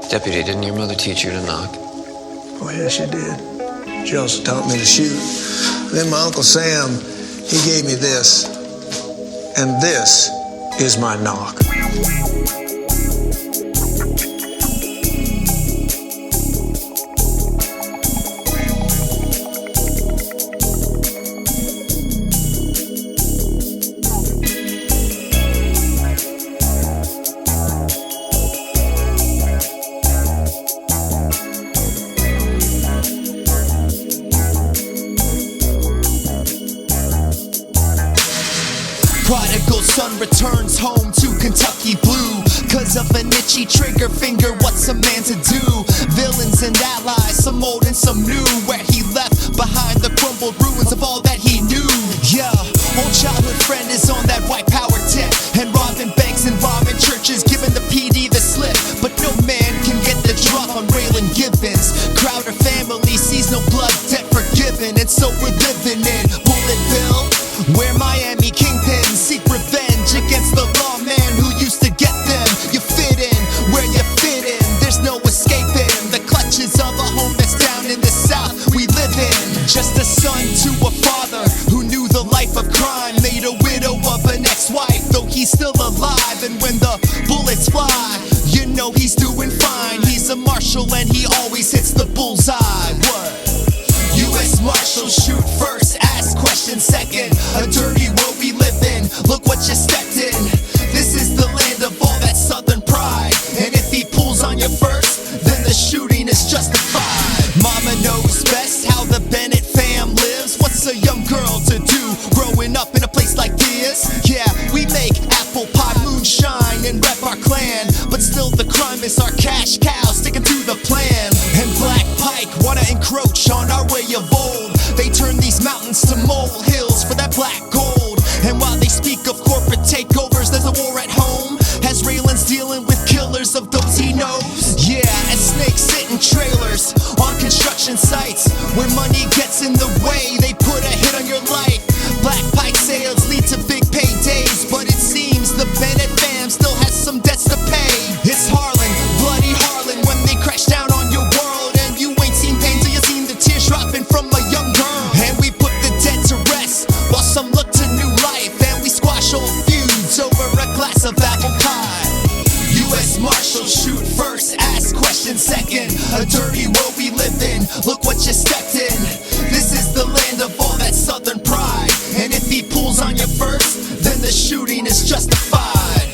Deputy, didn't your mother teach you to knock? Oh, yes, she did. She also taught me to shoot. Then my Uncle Sam, he gave me this. And this is my knock. Prodigal son returns home to Kentucky blue. Cause of an itchy trigger finger, what's a man to do? Villains and allies, some old and some new. Where he left behind the crumbled ruins of all that he knew. Yeah, old childhood friend is on that white power tip, and robbing banks and bombing churches, giving the PD the slip. But no man can get the drop on Raylan Givens. Crowder family sees no blood debt forgiven, and so we're living in Bulletville, where Miami kingpins seek revenge against the lawman who used to get them. You fit in where you fit in, there's no escaping the clutches of a home that's down in the South we live in. Just a son to a father who knew the life of crime, made a widow of an ex-wife, though he's still alive. And when the bullets fly, you know he's doing fine. He's a marshal and he always hits the bullseye. What? U.S. Marshals shoot first, ask questions second. A dirty world we live in, look what you stepped in. This is the land of all that southern pride, and if he pulls on you first, then the shooting is justified. Mama knows best how the Bennett fam lives. What's a young girl to do growing up in a place like this? Yeah, we make apple pie moonshine and rep our clan, but still the crime is our cash cow, sticking to the plan. And Black Pike wanna encroach on our way of old. They turn these mountains to molehills for that black gold. And while they speak of corporate takeovers, there's a war at home, as Raylan's dealing with killers of those he knows. Yeah, and snakes sit in trailers on construction sites, where money gets in the way, they put a hit on your life. Black Pike sales lead to big paydays, but it seems the Bennett fam still has some debts to pay. It's Harlan, bloody Harlan, when they crash down on your world, and you ain't seen pain till you seen the tears dropping from a young girl. And we put the dead to rest, while some look to new life, and we squash old feuds over a glass of apple pie. U.S. Marshals shoot first, ask questions second. A dirty world we live in, look what you stepped in. This is the land of all that southern pride, and if he pulls on you first, then the shooting is justified.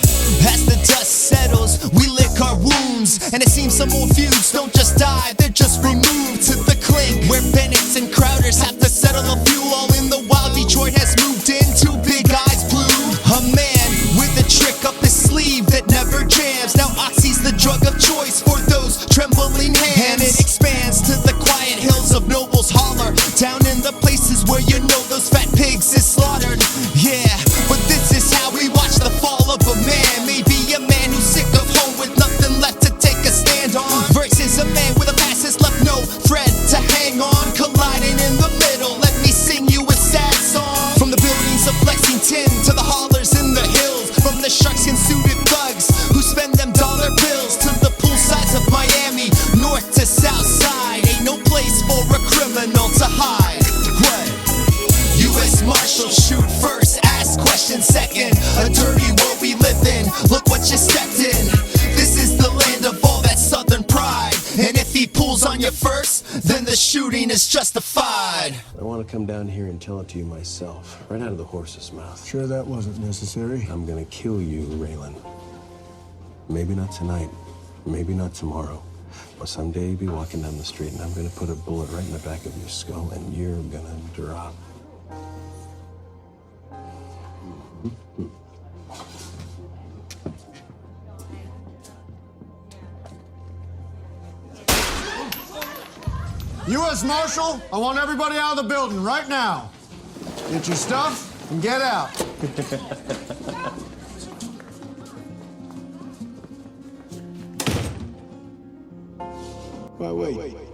As the dust settles, we lick our wounds, and it seems some old feuds don't just die, they're just removed to the clink, where Bennett's and Crowders have to settle a few. All in the wild, Detroit has moved into Big Eyes Blue. A man with a trick up his sleeve that never jams. Now Oxy's the drug of choice for those trembling hands, and it expands to the quiet hills of Noble's Holler, down in the places where you know those fat pigs is slaughtered. Yeah, but this is how we watch the fall of a man. Maybe a man who's sick of home with nothing left to take a stand on, versus a man with a past that's left no thread to hang on. Colliding in the middle, let me sing you a sad song. From the buildings of Lexington to the hollers in the hills, from the sharks and suited thugs who spend them dollar bills, to the poolsides of Miami, north to south side. Ain't no place for a criminal to hide. What? U.S. Marshals shoot first, ask questions second. A dirty world we live in, look what you stepped in. This is the land of all that southern pride, and if he pulls on you first, then the shooting is justified. I want to come down here and tell it to you myself, right out of the horse's mouth. Sure that wasn't necessary. I'm gonna kill you, Raylan. Maybe not tonight, maybe not tomorrow, but someday you'll be walking down the street and I'm gonna put a bullet right in the back of your skull and you're gonna drop. U.S. Marshal, I want everybody out of the building right now. Get your stuff and get out. Wait.